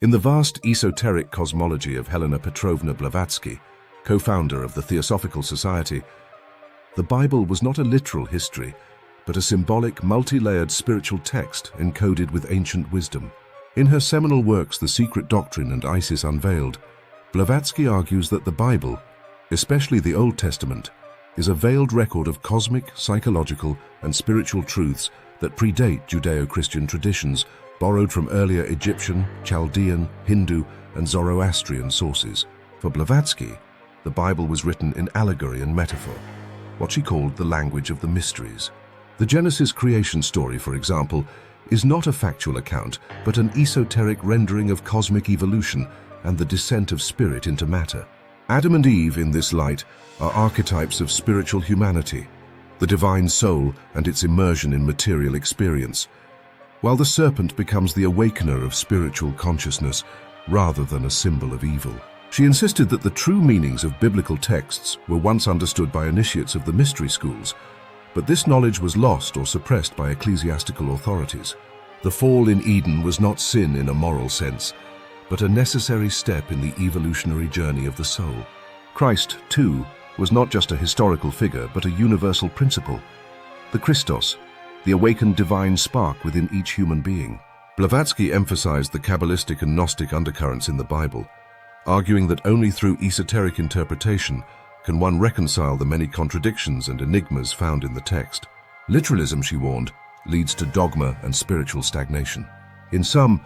In the vast esoteric cosmology of Helena Petrovna Blavatsky, co-founder of the Theosophical Society, the Bible was not a literal history, but a symbolic, multi-layered spiritual text encoded with ancient wisdom. In her seminal works, The Secret Doctrine and Isis Unveiled, Blavatsky argues that the Bible, especially the Old Testament, is a veiled record of cosmic, psychological, and spiritual truths that predate Judeo-Christian traditions borrowed from earlier Egyptian, Chaldean, Hindu, and Zoroastrian sources. For Blavatsky, the Bible was written in allegory and metaphor, what she called the language of the mysteries. The Genesis creation story, for example, is not a factual account, but an esoteric rendering of cosmic evolution and the descent of spirit into matter. Adam and Eve, in this light, are archetypes of spiritual humanity, the divine soul and its immersion in material experience, while the serpent becomes the awakener of spiritual consciousness rather than a symbol of evil. She insisted that the true meanings of biblical texts were once understood by initiates of the mystery schools, but this knowledge was lost or suppressed by ecclesiastical authorities. The fall in Eden was not sin in a moral sense, but a necessary step in the evolutionary journey of the soul. Christ, too, was not just a historical figure, but a universal principle. The Christos, the awakened divine spark within each human being. Blavatsky emphasized the Kabbalistic and Gnostic undercurrents in the Bible, arguing that only through esoteric interpretation can one reconcile the many contradictions and enigmas found in the text. Literalism, she warned, leads to dogma and spiritual stagnation. In sum,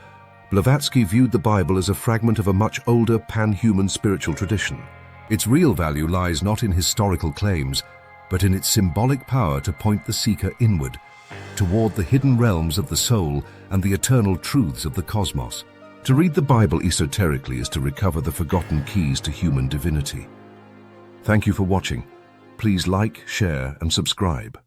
Blavatsky viewed the Bible as a fragment of a much older pan-human spiritual tradition. Its real value lies not in historical claims, but in its symbolic power to point the seeker inward, toward the hidden realms of the soul and the eternal truths of the cosmos. To read the Bible esoterically is to recover the forgotten keys to human divinity. Thank you for watching. Please like, share, and subscribe.